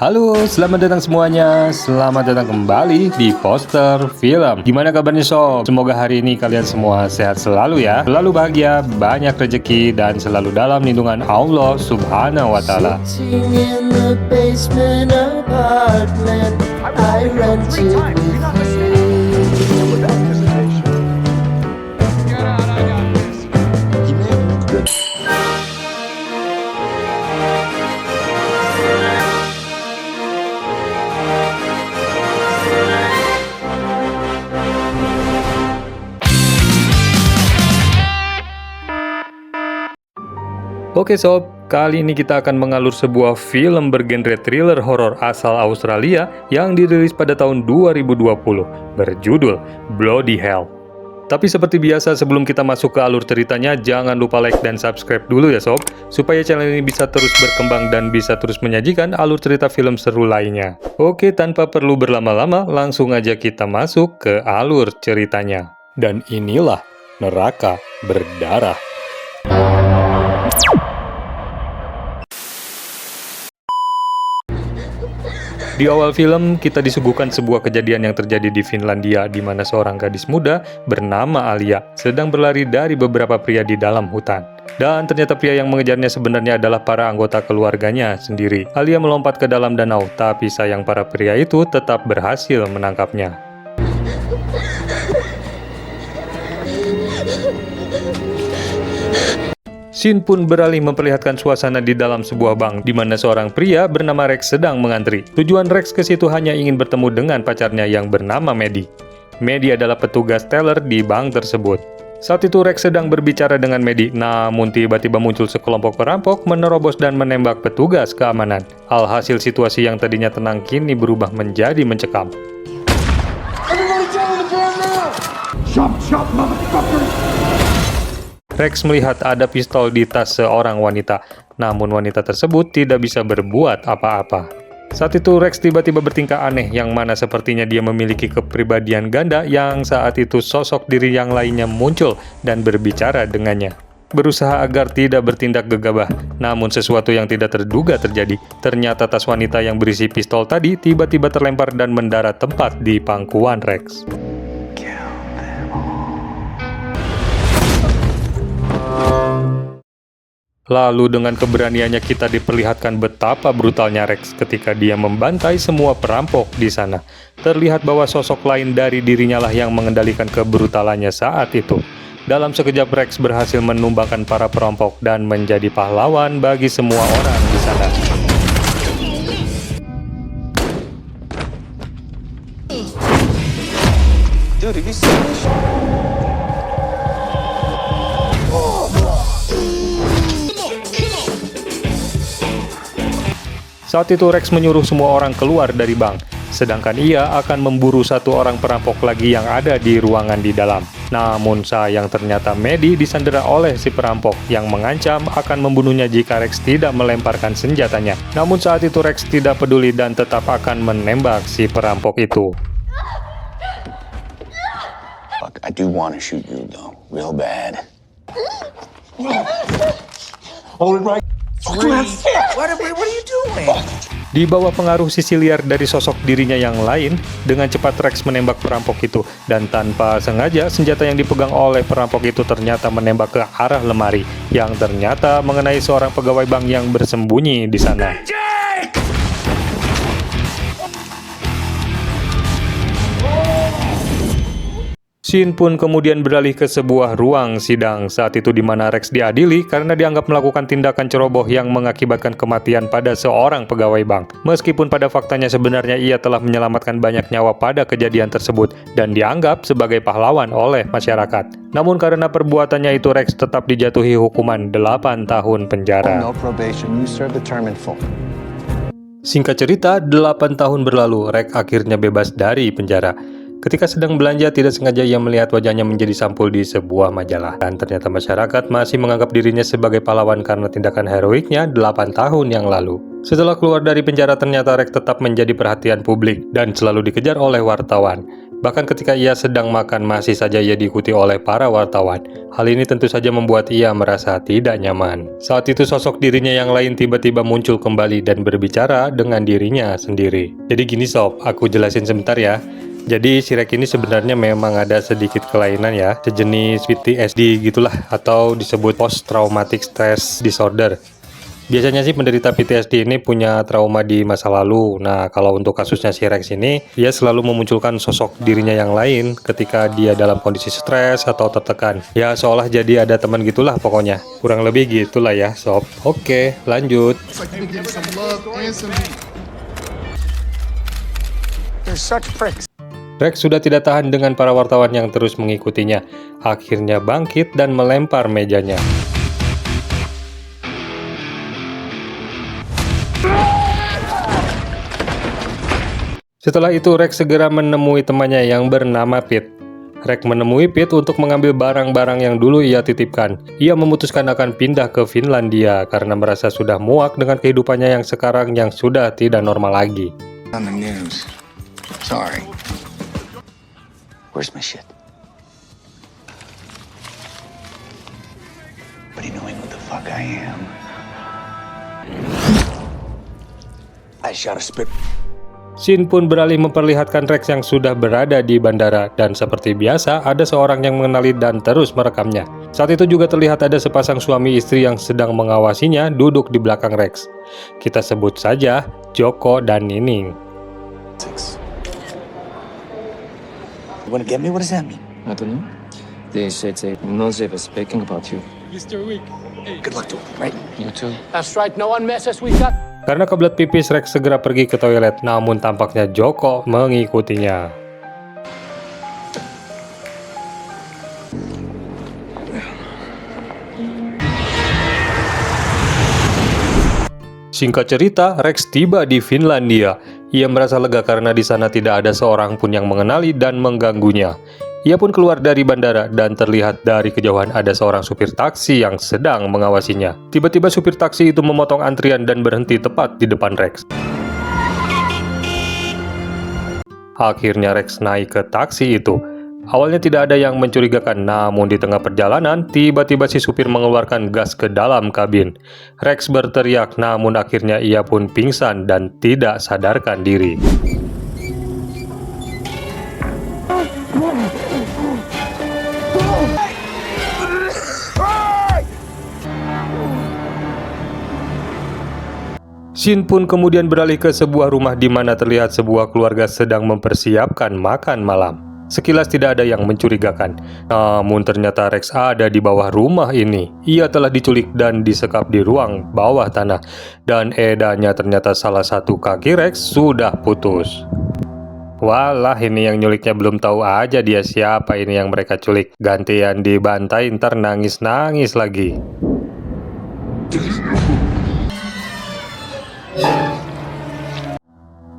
Halo, selamat datang semuanya. Selamat datang kembali di Poster Film. Gimana kabarnya sob? Semoga hari ini kalian semua sehat selalu ya. Selalu bahagia, banyak rezeki, dan selalu dalam lindungan Allah Subhanahu wa Ta'ala. Oke sob, kali ini kita akan mengalur sebuah film bergenre thriller horor asal Australia yang dirilis pada tahun 2020, berjudul Bloody Hell. Tapi seperti biasa sebelum kita masuk ke alur ceritanya, jangan lupa like dan subscribe dulu ya sob, supaya channel ini bisa terus berkembang dan bisa terus menyajikan alur cerita film seru lainnya. Oke, tanpa perlu berlama-lama, langsung aja kita masuk ke alur ceritanya. Dan inilah Neraka Berdarah. Di awal film, kita disuguhkan sebuah kejadian yang terjadi di Finlandia di mana seorang gadis muda bernama Alia sedang berlari dari beberapa pria di dalam hutan. Dan ternyata pria yang mengejarnya sebenarnya adalah para anggota keluarganya sendiri. Alia melompat ke dalam danau, tapi sayang para pria itu tetap berhasil menangkapnya. Scene pun beralih memperlihatkan suasana di dalam sebuah bank, di mana seorang pria bernama Rex sedang mengantri. Tujuan Rex ke situ hanya ingin bertemu dengan pacarnya yang bernama Maddie. Maddie adalah petugas teller di bank tersebut. Saat itu Rex sedang berbicara dengan Maddie, namun tiba-tiba muncul sekelompok perampok menerobos dan menembak petugas keamanan. Alhasil situasi yang tadinya tenang kini berubah menjadi mencekam. Rex melihat ada pistol di tas seorang wanita, namun wanita tersebut tidak bisa berbuat apa-apa. Saat itu Rex tiba-tiba bertingkah aneh yang mana sepertinya dia memiliki kepribadian ganda yang saat itu sosok diri yang lainnya muncul dan berbicara dengannya. Berusaha agar tidak bertindak gegabah, namun sesuatu yang tidak terduga terjadi. Ternyata tas wanita yang berisi pistol tadi tiba-tiba terlempar dan mendarat tepat di pangkuan Rex. Lalu dengan keberaniannya kita diperlihatkan betapa brutalnya Rex ketika dia membantai semua perampok di sana. Terlihat bahwa sosok lain dari dirinya lah yang mengendalikan kebrutalannya saat itu. Dalam sekejap Rex berhasil menumbangkan para perampok dan menjadi pahlawan bagi semua orang di sana. Dude, have you seen this? Saat itu Rex menyuruh semua orang keluar dari bank, sedangkan ia akan memburu satu orang perampok lagi yang ada di ruangan di dalam. Namun sayang ternyata Maddie disandera oleh si perampok yang mengancam akan membunuhnya jika Rex tidak melemparkan senjatanya. Namun saat itu Rex tidak peduli dan tetap akan menembak si perampok itu. Look, I do want to shoot you though, real bad. Hold it right. What are you doing? Di bawah pengaruh sisi liar dari sosok dirinya yang lain, dengan cepat Rex menembak perampok itu, dan tanpa sengaja senjata yang dipegang oleh perampok itu ternyata menembak ke arah lemari, yang ternyata mengenai seorang pegawai bank yang bersembunyi di sana. Scene pun kemudian beralih ke sebuah ruang sidang saat itu di mana Rex diadili karena dianggap melakukan tindakan ceroboh yang mengakibatkan kematian pada seorang pegawai bank. Meskipun pada faktanya sebenarnya ia telah menyelamatkan banyak nyawa pada kejadian tersebut dan dianggap sebagai pahlawan oleh masyarakat. Namun karena perbuatannya itu Rex tetap dijatuhi hukuman 8 tahun penjara. Singkat cerita, 8 tahun berlalu, Rex akhirnya bebas dari penjara. Ketika sedang belanja, tidak sengaja ia melihat wajahnya menjadi sampul di sebuah majalah. Dan ternyata masyarakat masih menganggap dirinya sebagai pahlawan karena tindakan heroiknya 8 tahun yang lalu. Setelah keluar dari penjara, ternyata Rex tetap menjadi perhatian publik dan selalu dikejar oleh wartawan. Bahkan ketika ia sedang makan masih saja ia diikuti oleh para wartawan. Hal ini tentu saja membuat ia merasa tidak nyaman. Saat itu sosok dirinya yang lain tiba-tiba muncul kembali dan berbicara dengan dirinya sendiri. Jadi gini sob, aku jelasin sebentar ya. Jadi si Rex ini sebenarnya memang ada sedikit kelainan ya, sejenis PTSD gitulah, atau disebut Post Traumatic Stress Disorder. Biasanya sih penderita PTSD ini punya trauma di masa lalu. Nah, kalau untuk kasusnya si Rex ini, dia selalu memunculkan sosok dirinya yang lain ketika dia dalam kondisi stres atau tertekan. Ya, seolah jadi ada teman gitulah pokoknya. Kurang lebih gitulah ya, sob. Oke, lanjut. It's like you give some love and some heat. They're such pricks. Rex sudah tidak tahan dengan para wartawan yang terus mengikutinya. Akhirnya bangkit dan melempar mejanya. Setelah itu Rex segera menemui temannya yang bernama Pete. Rex menemui Pete untuk mengambil barang-barang yang dulu ia titipkan. Ia memutuskan akan pindah ke Finlandia karena merasa sudah muak dengan kehidupannya yang sekarang yang sudah tidak normal lagi. On the news. Sorry. Where's my shit? But knowing what the fuck I am. I shot a spit. Shin pun beralih memperlihatkan Rex yang sudah berada di bandara, dan seperti biasa ada seorang yang mengenali dan terus merekamnya. Saat itu juga terlihat ada sepasang suami istri yang sedang mengawasinya duduk di belakang Rex. Kita sebut saja Joko dan Nining. You wanna get me? What does that mean? I don't know. They said Nozeb is speaking about you. Good luck to him, right? You too. That's right, no one messes with that. Karena kebelet pipis, Rex segera pergi ke toilet, namun tampaknya Joko mengikutinya. Singkat cerita, Rex tiba di Finlandia. Ia merasa lega karena di sana tidak ada seorang pun yang mengenali dan mengganggunya. Ia pun keluar dari bandara dan terlihat dari kejauhan ada seorang supir taksi yang sedang mengawasinya. Tiba-tiba supir taksi itu memotong antrian dan berhenti tepat di depan Rex. Akhirnya Rex naik ke taksi itu. Awalnya tidak ada yang mencurigakan, namun di tengah perjalanan, tiba-tiba si supir mengeluarkan gas ke dalam kabin. Rex berteriak, namun akhirnya ia pun pingsan dan tidak sadarkan diri. Shin pun kemudian beralih ke sebuah rumah di mana terlihat sebuah keluarga sedang mempersiapkan makan malam. Sekilas tidak ada yang mencurigakan, namun ternyata Rex ada di bawah rumah ini. Ia telah diculik dan disekap di ruang bawah tanah, dan edanya ternyata salah satu kaki Rex sudah putus. Walah, ini yang nyuliknya belum tahu aja dia siapa ini yang mereka culik. Gantian dibantai, ntar nangis-nangis lagi.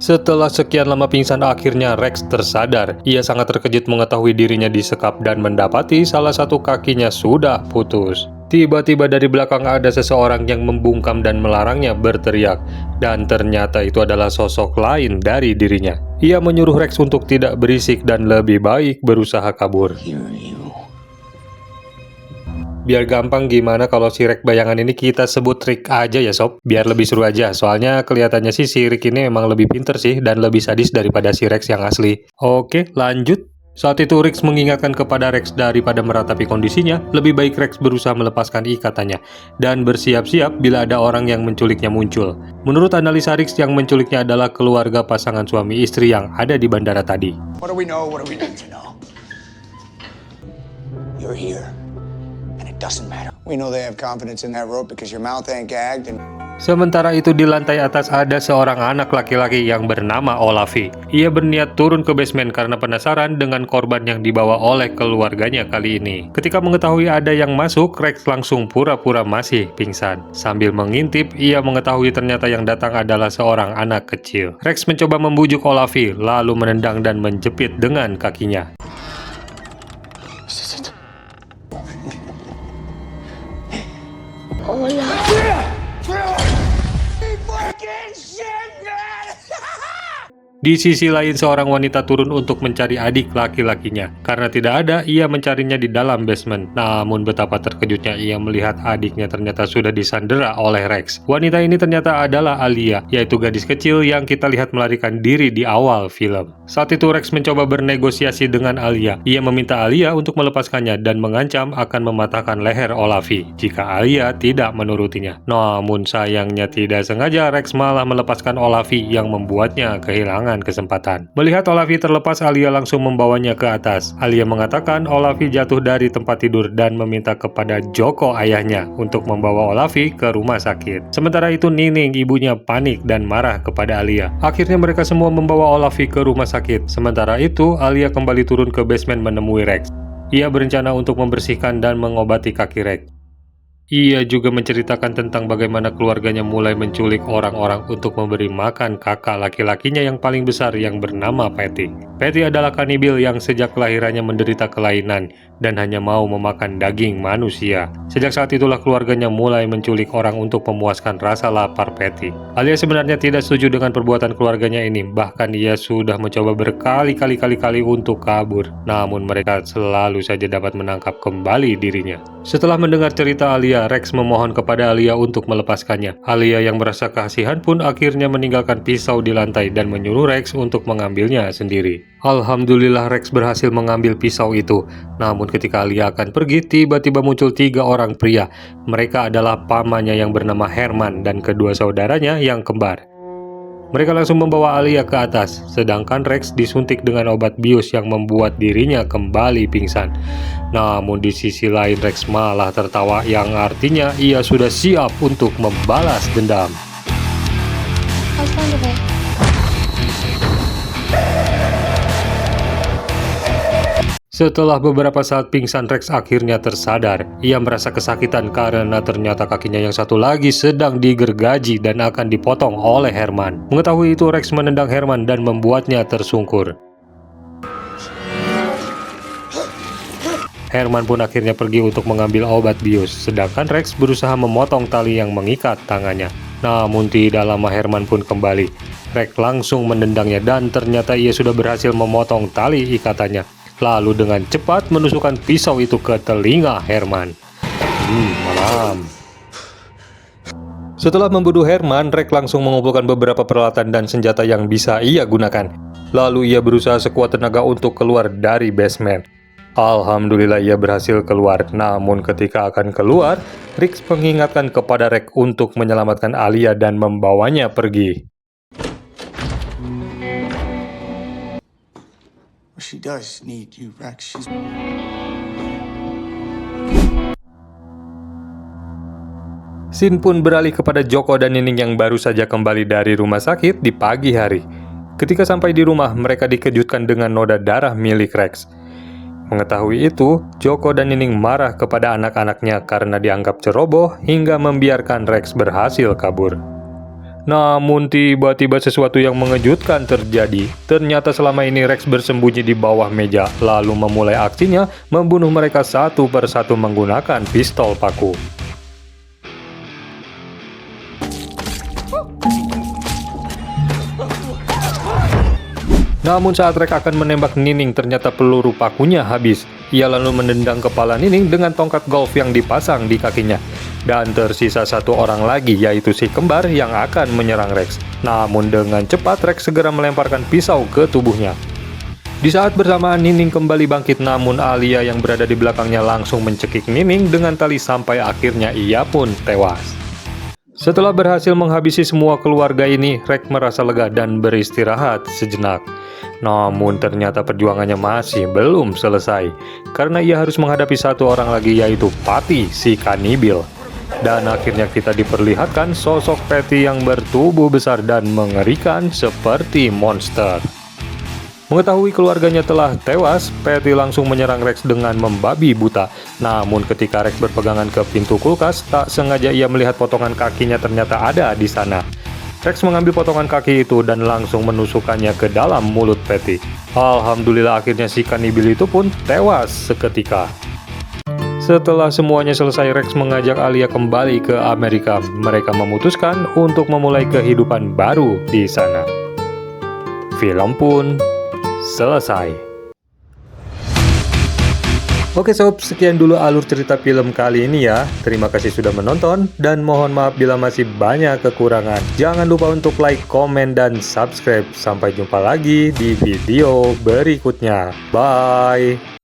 Setelah sekian lama pingsan, akhirnya Rex tersadar. Ia sangat terkejut mengetahui dirinya disekap dan mendapati salah satu kakinya sudah putus. Tiba-tiba dari belakang ada seseorang yang membungkam dan melarangnya berteriak. Dan ternyata itu adalah sosok lain dari dirinya. Ia menyuruh Rex untuk tidak berisik dan lebih baik berusaha kabur. Biar gampang, gimana kalau si Rex bayangan ini kita sebut Rick aja ya sob, biar lebih seru aja. Soalnya kelihatannya sih si Rick ini memang lebih pinter sih dan lebih sadis daripada si Rex yang asli. Oke, lanjut. Saat itu Rick mengingatkan kepada Rex daripada meratapi kondisinya, lebih baik Rex berusaha melepaskan ikatannya dan bersiap-siap bila ada orang yang menculiknya muncul. Menurut analisa Rick, yang menculiknya adalah keluarga pasangan suami istri yang ada di bandara tadi. What do we know? What do we need to know? You're here. Doesn't matter. We know they have confidence in that rope because your mouth ain't gagged and... Sementara itu di lantai atas ada seorang anak laki-laki yang bernama Olavi. Ia berniat turun ke basement karena penasaran dengan korban yang dibawa oleh keluarganya kali ini. Ketika mengetahui ada yang masuk, Rex langsung pura-pura masih pingsan. Sambil mengintip, ia mengetahui ternyata yang datang adalah seorang anak kecil. Rex mencoba membujuk Olavi, lalu menendang dan menjepit dengan kakinya. Di sisi lain, seorang wanita turun untuk mencari adik laki-lakinya. Karena tidak ada, ia mencarinya di dalam basement. Namun betapa terkejutnya ia melihat adiknya ternyata sudah disandera oleh Rex. Wanita ini ternyata adalah Alia, yaitu gadis kecil yang kita lihat melarikan diri di awal film. Saat itu Rex mencoba bernegosiasi dengan Alia. Ia meminta Alia untuk melepaskannya dan mengancam akan mematahkan leher Olavi jika Alia tidak menurutinya. Namun sayangnya tidak sengaja Rex malah melepaskan Olavi yang membuatnya kehilangan kesempatan. Melihat Olavi terlepas, Alia langsung membawanya ke atas. Alia mengatakan Olavi jatuh dari tempat tidur dan meminta kepada Joko ayahnya untuk membawa Olavi ke rumah sakit. Sementara itu Nining ibunya panik dan marah kepada Alia. Akhirnya mereka semua membawa Olavi ke rumah sakit. Sementara itu Alia kembali turun ke basement menemui Rex. Ia berencana untuk membersihkan dan mengobati kaki Rex. Ia juga menceritakan tentang bagaimana keluarganya mulai menculik orang-orang untuk memberi makan kakak laki-lakinya yang paling besar yang bernama Patty. Patty adalah kanibil yang sejak kelahirannya menderita kelainan dan hanya mau memakan daging manusia. Sejak saat itulah keluarganya mulai menculik orang untuk memuaskan rasa lapar Patty. Alia sebenarnya tidak setuju dengan perbuatan keluarganya ini, bahkan ia sudah mencoba berkali-kali untuk kabur. Namun mereka selalu saja dapat menangkap kembali dirinya. Setelah mendengar cerita Alia, Rex memohon kepada Alia untuk melepaskannya. Alia yang merasa kasihan pun akhirnya meninggalkan pisau di lantai dan menyuruh Rex untuk mengambilnya sendiri. Alhamdulillah Rex berhasil mengambil pisau itu. Namun ketika Alia akan pergi, tiba-tiba muncul 3 orang pria. Mereka adalah pamannya yang bernama Herman dan kedua saudaranya yang kembar. Mereka langsung membawa Alia ke atas, sedangkan Rex disuntik dengan obat bius yang membuat dirinya kembali pingsan. Namun di sisi lain Rex malah tertawa yang artinya ia sudah siap untuk membalas dendam. Setelah beberapa saat pingsan, Rex akhirnya tersadar. Ia merasa kesakitan karena ternyata kakinya yang satu lagi sedang digergaji dan akan dipotong oleh Herman. Mengetahui itu, Rex menendang Herman dan membuatnya tersungkur. Herman pun akhirnya pergi untuk mengambil obat bius, sedangkan Rex berusaha memotong tali yang mengikat tangannya. Namun tidak lama Herman pun kembali. Rex langsung menendangnya dan ternyata ia sudah berhasil memotong tali ikatannya. Lalu dengan cepat menusukkan pisau itu ke telinga Herman. Malam. Setelah membunuh Herman, Rex langsung mengumpulkan beberapa peralatan dan senjata yang bisa ia gunakan. Lalu ia berusaha sekuat tenaga untuk keluar dari basement. Alhamdulillah ia berhasil keluar. Namun ketika akan keluar, Rex mengingatkan kepada Rex untuk menyelamatkan Alia dan membawanya pergi. She does need you, Rex. Scene pun beralih kepada Joko dan Nining yang baru saja kembali dari rumah sakit di pagi hari. Ketika sampai di rumah, mereka dikejutkan dengan noda darah milik Rex. Mengetahui itu, Joko dan Nining marah kepada anak-anaknya karena dianggap ceroboh hingga membiarkan Rex berhasil kabur. Namun tiba-tiba sesuatu yang mengejutkan terjadi. Ternyata selama ini Rex bersembunyi di bawah meja, lalu memulai aksinya membunuh mereka satu persatu menggunakan pistol paku. Namun saat Rex akan menembak Nining, ternyata peluru pakunya habis. Ia lalu menendang kepala Nining dengan tongkat golf yang dipasang di kakinya. Dan tersisa satu orang lagi, yaitu si kembar yang akan menyerang Rex. Namun dengan cepat Rex segera melemparkan pisau ke tubuhnya. Di saat bersamaan Nining kembali bangkit, namun Alia yang berada di belakangnya langsung mencekik Nining dengan tali sampai akhirnya ia pun tewas. Setelah berhasil menghabisi semua keluarga ini, Rex merasa lega dan beristirahat sejenak. Namun ternyata perjuangannya masih belum selesai, karena ia harus menghadapi satu orang lagi, yaitu Patty, si kanibil. Dan akhirnya kita diperlihatkan sosok Patty yang bertubuh besar dan mengerikan seperti monster. Mengetahui keluarganya telah tewas, Patty langsung menyerang Rex dengan membabi buta. Namun ketika Rex berpegangan ke pintu kulkas, tak sengaja ia melihat potongan kakinya ternyata ada di sana. Rex mengambil potongan kaki itu dan langsung menusukkannya ke dalam mulut Patty. Alhamdulillah akhirnya si kanibil itu pun tewas seketika. Setelah semuanya selesai, Rex mengajak Alia kembali ke Amerika. Mereka memutuskan untuk memulai kehidupan baru di sana. film pun selesai. Oke sob, sekian dulu alur cerita film kali ini ya. Terima kasih sudah menonton, dan mohon maaf bila masih banyak kekurangan. Jangan lupa untuk like, komen, dan subscribe. Sampai jumpa lagi di video berikutnya. Bye!